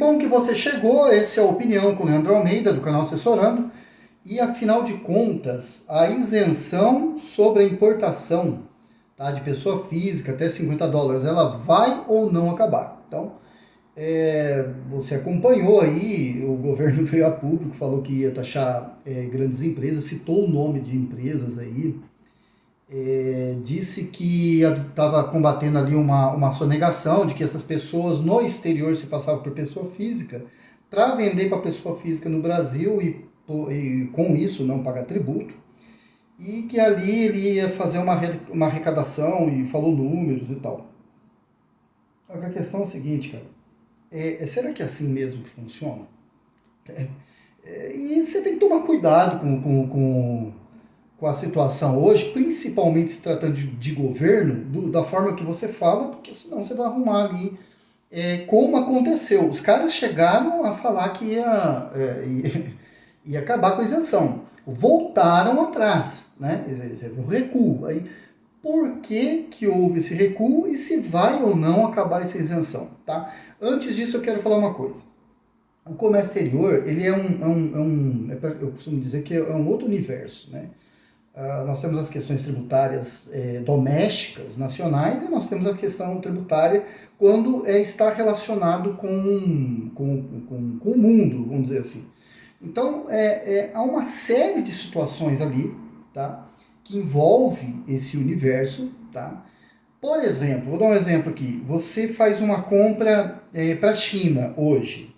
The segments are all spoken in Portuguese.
bom que você chegou. Esse é a Opinião com o Leandro Almeida, do canal Assessorando. E afinal de contas, a isenção sobre a importação, tá, de pessoa física até US$ 50, ela vai ou não acabar? Então, você acompanhou aí, o governo veio a público, falou que ia taxar grandes empresas, citou o nome de empresas aí, disse que estava combatendo ali uma sonegação de que essas pessoas no exterior se passavam por pessoa física para vender para pessoa física no Brasil e com isso não pagar tributo, e que ali ele ia fazer uma arrecadação e falou números e tal. Agora a questão é a seguinte, cara, será que é assim mesmo que funciona? E você tem que tomar cuidado com a situação hoje, principalmente se tratando de governo, da forma que você fala, porque senão você vai arrumar ali como aconteceu. Os caras chegaram a falar que ia acabar com a isenção. Voltaram atrás, né? O recuo. Aí, por que houve esse recuo e se vai ou não acabar essa isenção, tá? Antes disso, eu quero falar uma coisa. O comércio exterior, ele eu costumo dizer que é um outro universo, né? Nós temos as questões tributárias domésticas, nacionais, e nós temos a questão tributária quando está relacionado com o mundo, vamos dizer assim. Então, há uma série de situações ali, tá, que envolve esse universo, tá? Por exemplo, vou dar um exemplo aqui. Você faz uma compra para a China hoje.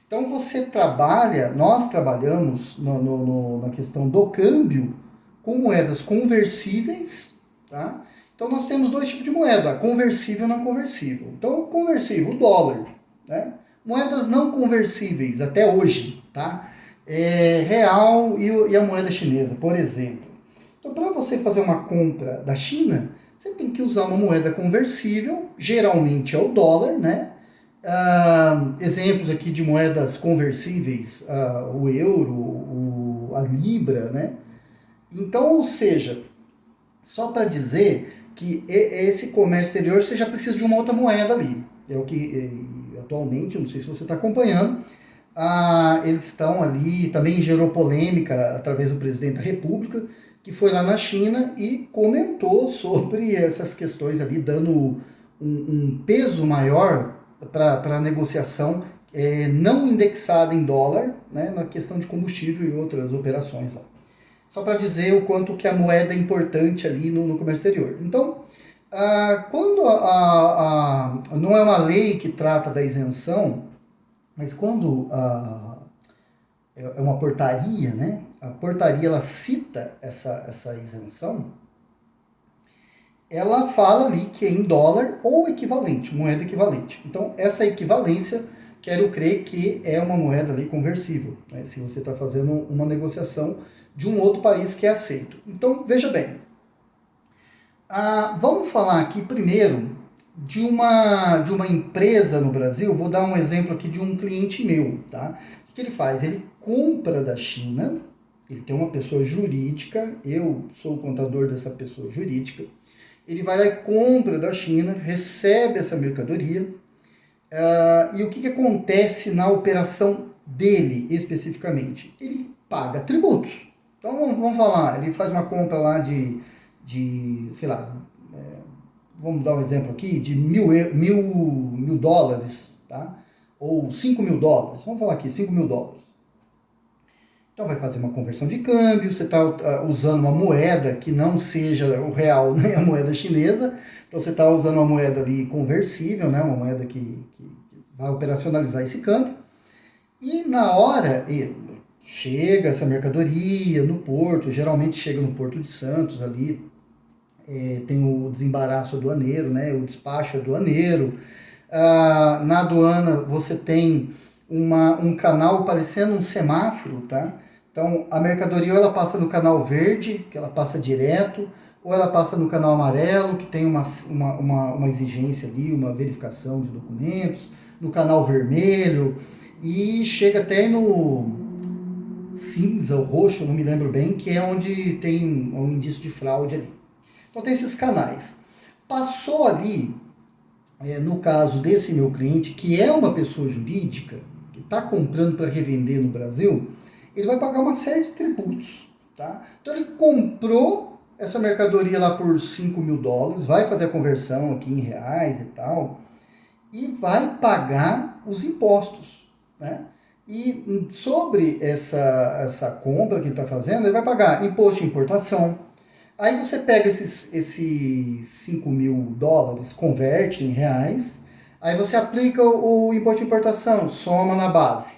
Então, nós trabalhamos na questão do câmbio com moedas conversíveis, tá? Então, nós temos dois tipos de moeda, conversível e não conversível. Então, conversível, o dólar, né? Moedas não conversíveis, até hoje, tá? Real e a moeda chinesa, por exemplo. Então, para você fazer uma compra da China, você tem que usar uma moeda conversível, geralmente é o dólar, né? Exemplos aqui de moedas conversíveis, o euro, a libra, né? Então, ou seja, só para dizer que esse comércio exterior você já precisa de uma outra moeda ali. É o que atualmente, não sei se você está acompanhando, eles estão ali, também gerou polêmica através do presidente da República, que foi lá na China e comentou sobre essas questões ali, dando um peso maior para a negociação não indexada em dólar, né, na questão de combustível e outras operações lá. Só para dizer o quanto que a moeda é importante ali no comércio exterior. Então, quando não é uma lei que trata da isenção, mas quando é uma portaria, né? A portaria ela cita essa isenção, ela fala ali que é em dólar ou equivalente, moeda equivalente. Então, essa equivalência, quero crer que é uma moeda ali conversível, né? Se você está fazendo uma negociação de um outro país que é aceito. Então, veja bem, vamos falar aqui primeiro de uma empresa no Brasil. Vou dar um exemplo aqui de um cliente meu, tá? O que ele faz? Ele compra da China, ele tem uma pessoa jurídica, eu sou o contador dessa pessoa jurídica, ele vai lá e compra da China, recebe essa mercadoria, e o que acontece na operação dele especificamente? Ele paga tributos. Então vamos falar, ele faz uma compra lá de sei lá, vamos dar um exemplo aqui, de mil dólares, tá? Ou $5.000, vamos falar aqui, $5.000. Então vai fazer uma conversão de câmbio, você está usando uma moeda que não seja o real nem a moeda chinesa, então você está usando uma moeda ali conversível, né? Uma moeda que vai operacionalizar esse câmbio, e na hora chega essa mercadoria no porto, geralmente chega no Porto de Santos ali, tem o desembaraço aduaneiro, né, o despacho aduaneiro. Na aduana você tem um canal parecendo um semáforo, tá? Então a mercadoria ou ela passa no canal verde, que ela passa direto, ou ela passa no canal amarelo, que tem uma exigência ali, uma verificação de documentos, no canal vermelho, e chega até no cinza ou roxo, não me lembro bem, que é onde tem um indício de fraude ali. Então tem esses canais. Passou ali, no caso desse meu cliente, que é uma pessoa jurídica, que está comprando para revender no Brasil, ele vai pagar uma série de tributos. Tá? Então ele comprou essa mercadoria lá por US$ 5.000, vai fazer a conversão aqui em reais e tal, e vai pagar os impostos. Né? E sobre essa compra que ele está fazendo, ele vai pagar imposto de importação. Aí você pega esses US$ 5.000, converte em reais, aí você aplica o imposto de importação, soma na base.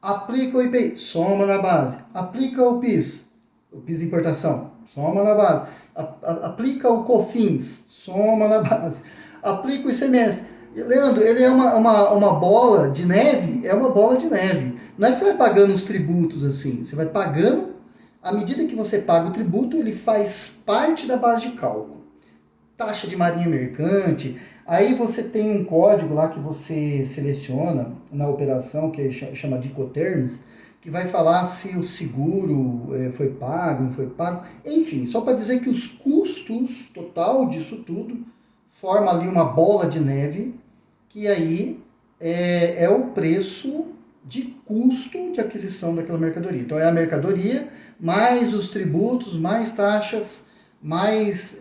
Aplica o IPI, soma na base. Aplica o PIS de importação, soma na base. Aplica o COFINS, soma na base. Aplica o ICMS. Leandro, ele é uma bola de neve? É uma bola de neve. Não é que você vai pagando os tributos assim, você vai pagando, à medida que você paga o tributo, ele faz parte da base de cálculo. Taxa de marinha mercante, aí você tem um código lá que você seleciona na operação, que chama de Incoterms, que vai falar se o seguro foi pago, não foi pago, enfim, só para dizer que os custos total disso tudo forma ali uma bola de neve, que aí é o preço de custo de aquisição daquela mercadoria. Então é a mercadoria, mais os tributos, mais taxas, mais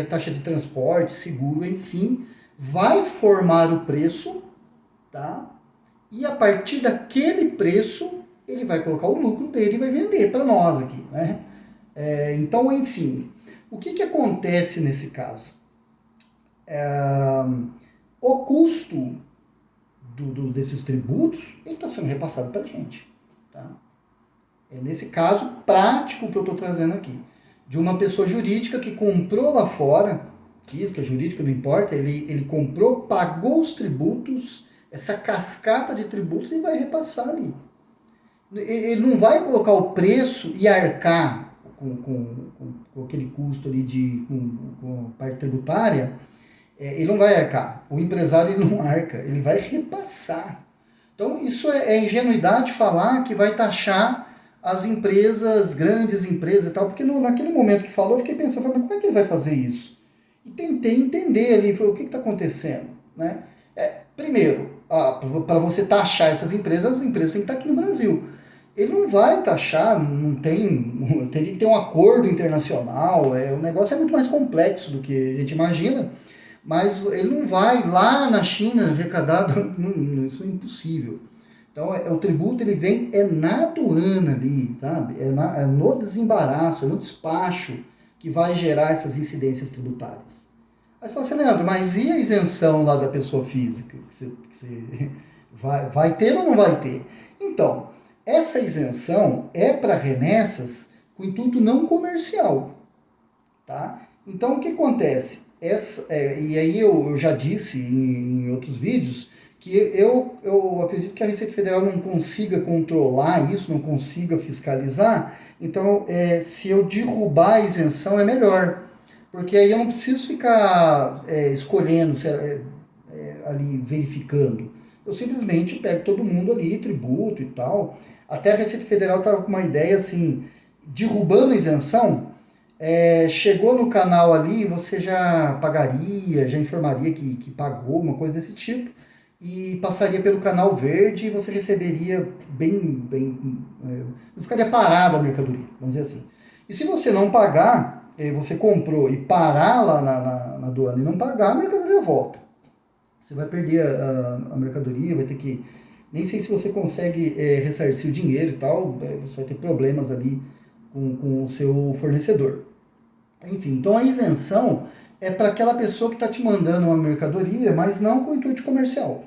taxa de transporte, seguro, enfim, vai formar o preço, tá? E a partir daquele preço, ele vai colocar o lucro dele e vai vender para nós aqui, né? Então, enfim, o que acontece nesse caso? O custo desses tributos, ele está sendo repassado para a gente, tá? É nesse caso prático que eu estou trazendo aqui, de uma pessoa jurídica que comprou lá fora, física, jurídica, não importa, ele comprou, pagou os tributos, essa cascata de tributos, e vai repassar ali. Ele não vai colocar o preço e arcar com aquele custo ali com a parte tributária, ele não vai arcar. O empresário ele não arca, ele vai repassar. Então isso é ingenuidade falar que vai taxar as empresas, grandes empresas e tal, porque naquele momento que falou, eu fiquei pensando, mas como é que ele vai fazer isso? E tentei entender ali, o que está acontecendo, né? Primeiro, para você taxar essas empresas, as empresas têm que estar aqui no Brasil. Ele não vai taxar, tem que ter um acordo internacional, o negócio é muito mais complexo do que a gente imagina, mas ele não vai lá na China arrecadar, isso é impossível. Então, o tributo ele vem na aduana ali, sabe? É no desembaraço, é no despacho que vai gerar essas incidências tributárias. Aí você fala assim, Leandro, mas e a isenção lá da pessoa física? Que você vai ter ou não vai ter? Então, essa isenção é para remessas com intuito não comercial, tá? Então, o que acontece? E aí eu já disse em outros vídeos que eu acredito que a Receita Federal não consiga controlar isso, não consiga fiscalizar. Então, se eu derrubar a isenção é melhor, porque aí eu não preciso ficar escolhendo, ali verificando. Eu simplesmente pego todo mundo ali, tributo e tal. Até a Receita Federal estava com uma ideia assim, derrubando a isenção, chegou no canal ali, você já pagaria, já informaria que pagou, uma coisa desse tipo, e passaria pelo canal verde e você receberia não ficaria parada a mercadoria, vamos dizer assim. E se você não pagar, você comprou e parar lá na aduana e não pagar, a mercadoria volta. Você vai perder a mercadoria, vai ter que... Nem sei se você consegue ressarcir o dinheiro e tal, você vai ter problemas ali com o seu fornecedor. Enfim, então a isenção é para aquela pessoa que está te mandando uma mercadoria, mas não com intuito comercial.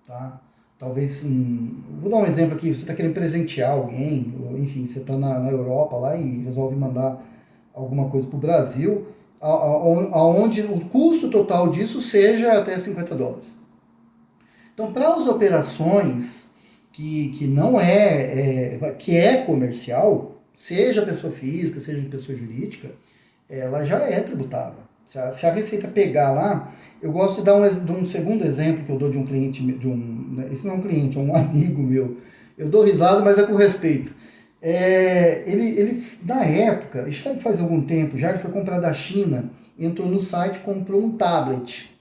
Tá? Talvez, vou dar um exemplo aqui, você está querendo presentear alguém, ou, enfim, você está na Europa lá e resolve mandar alguma coisa para o Brasil, aonde o custo total disso seja até $50. Então, para as operações que não que é comercial, seja pessoa física, seja pessoa jurídica, ela já é tributável. Se a Receita pegar lá, eu gosto de dar um segundo exemplo que eu dou de um cliente, esse não é um cliente, é um amigo meu. Eu dou risada, mas é com respeito. Ele, na época, isso faz algum tempo já, ele foi comprar da China, entrou no site e comprou um tablet.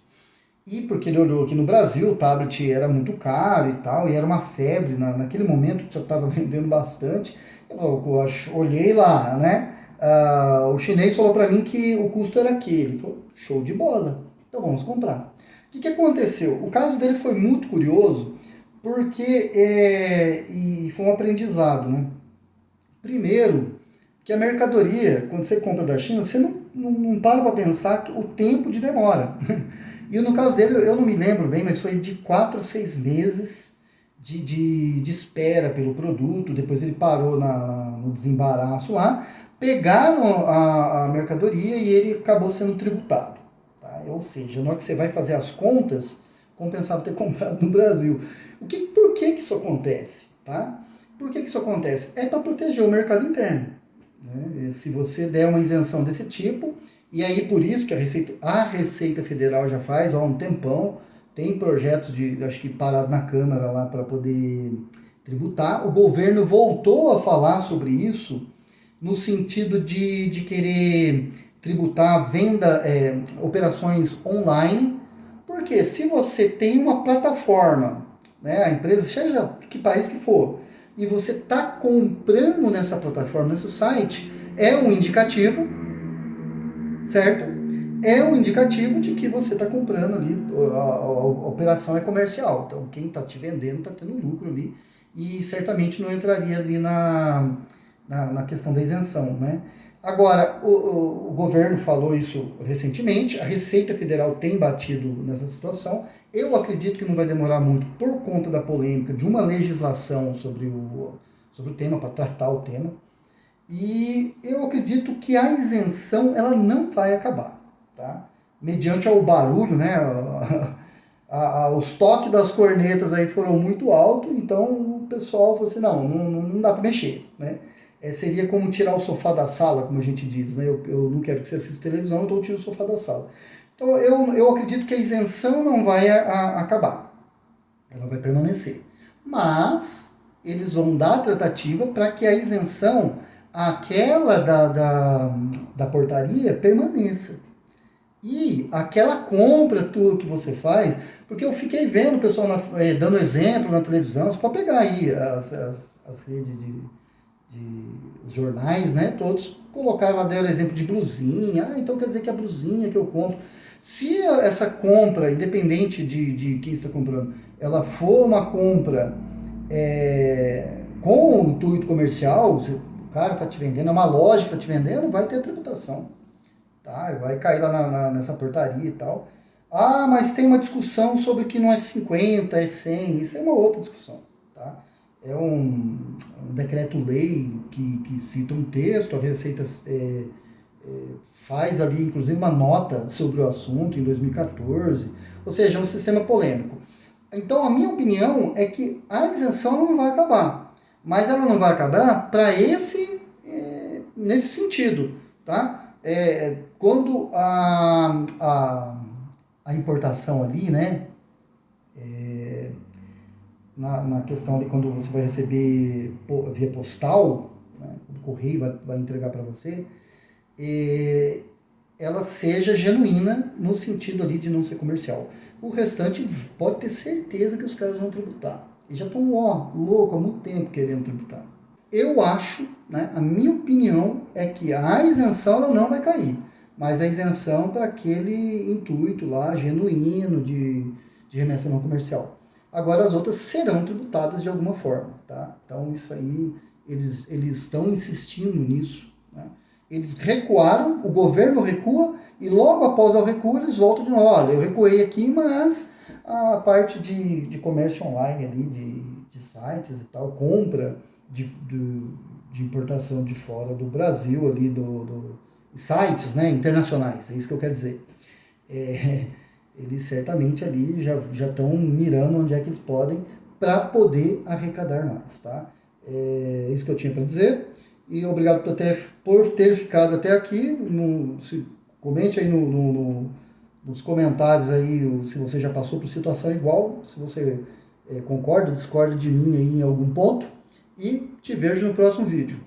E porque ele olhou aqui no Brasil, o tablet era muito caro e tal, e era uma febre naquele momento, já estava vendendo bastante. Olhei lá, né? O chinês falou para mim que o custo era aquele. Ele falou, show de bola, então vamos comprar. O que aconteceu? O caso dele foi muito curioso, porque e foi um aprendizado, né? Primeiro, que a mercadoria, quando você compra da China, você não para pensar o tempo de demora. E no caso dele, eu não me lembro bem, mas foi de 4 a 6 meses de espera pelo produto. Depois ele parou no desembaraço lá, pegaram a mercadoria e ele acabou sendo tributado. Tá? Ou seja, na hora que você vai fazer as contas, compensava ter comprado no Brasil. Por que isso acontece? Tá? Por que isso acontece? É para proteger o mercado interno. Né? Se você der uma isenção desse tipo, e aí por isso que a Receita Federal já faz há um tempão, tem projetos acho que parado na Câmara lá para poder tributar. O governo voltou a falar sobre isso no sentido de querer tributar venda, operações online, porque se você tem uma plataforma, né, a empresa, seja que país que for, e você está comprando nessa plataforma, nesse site, é um indicativo, certo? É um indicativo de que você está comprando ali, a operação é comercial. Então, quem está te vendendo está tendo lucro ali e certamente não entraria ali na questão da isenção, né? Agora, o governo falou isso recentemente, a Receita Federal tem batido nessa situação. Eu acredito que não vai demorar muito por conta da polêmica de uma legislação sobre o tema, para tratar o tema. E eu acredito que a isenção ela não vai acabar, tá? Mediante ao barulho, né? Os toques das cornetas aí foram muito altos, então o pessoal falou assim, não dá para mexer, né? Seria como tirar o sofá da sala, como a gente diz, né? Eu não quero que você assista televisão, então eu tiro o sofá da sala. Então eu acredito que a isenção não vai acabar, ela vai permanecer. Mas eles vão dar tratativa para que a isenção, aquela da portaria, permaneça. E aquela compra tua que você faz, porque eu fiquei vendo o pessoal dando exemplo na televisão, você pode pegar aí as redes os jornais, né, todos colocaram lá, deram exemplo de blusinha, então quer dizer que a blusinha que eu compro, se essa compra, independente de quem está comprando, ela for uma compra com o intuito comercial, o cara está te vendendo, é uma loja que está te vendendo, vai ter tributação. Tá? Vai cair lá nessa portaria e tal. Ah, mas tem uma discussão sobre que não é 50, é 100, isso é uma outra discussão. Tá? É um decreto-lei que cita um texto, a Receita faz ali, inclusive, uma nota sobre o assunto em 2014, ou seja, é um sistema polêmico. Então, a minha opinião é que a isenção não vai acabar, mas ela não vai acabar para nesse sentido, tá? Quando a importação ali, né, na questão de quando você vai receber via postal, né, o correio vai entregar para você, ela seja genuína no sentido ali de não ser comercial. O restante pode ter certeza que os caras vão tributar. E já estão, louco há muito tempo querendo tributar. Eu acho, né, a minha opinião é que a isenção ela não vai cair, mas a isenção para aquele intuito lá, genuíno, de remessa não comercial. Agora as outras serão tributadas de alguma forma, tá? Então isso aí, eles estão insistindo nisso, né? Eles recuaram, o governo recua, e logo após o recuo eles voltam de novo. Olha, eu recuei aqui, mas a parte de comércio online ali, de sites e tal, compra de importação de fora do Brasil ali, sites, né, internacionais, é isso que eu quero dizer. Eles certamente ali já estão mirando onde é que eles podem para poder arrecadar mais, tá? É isso que eu tinha para dizer. E obrigado por ter ficado até aqui. Comente aí nos comentários aí se você já passou por situação igual, se você concorda ou discorda de mim aí em algum ponto. E te vejo no próximo vídeo.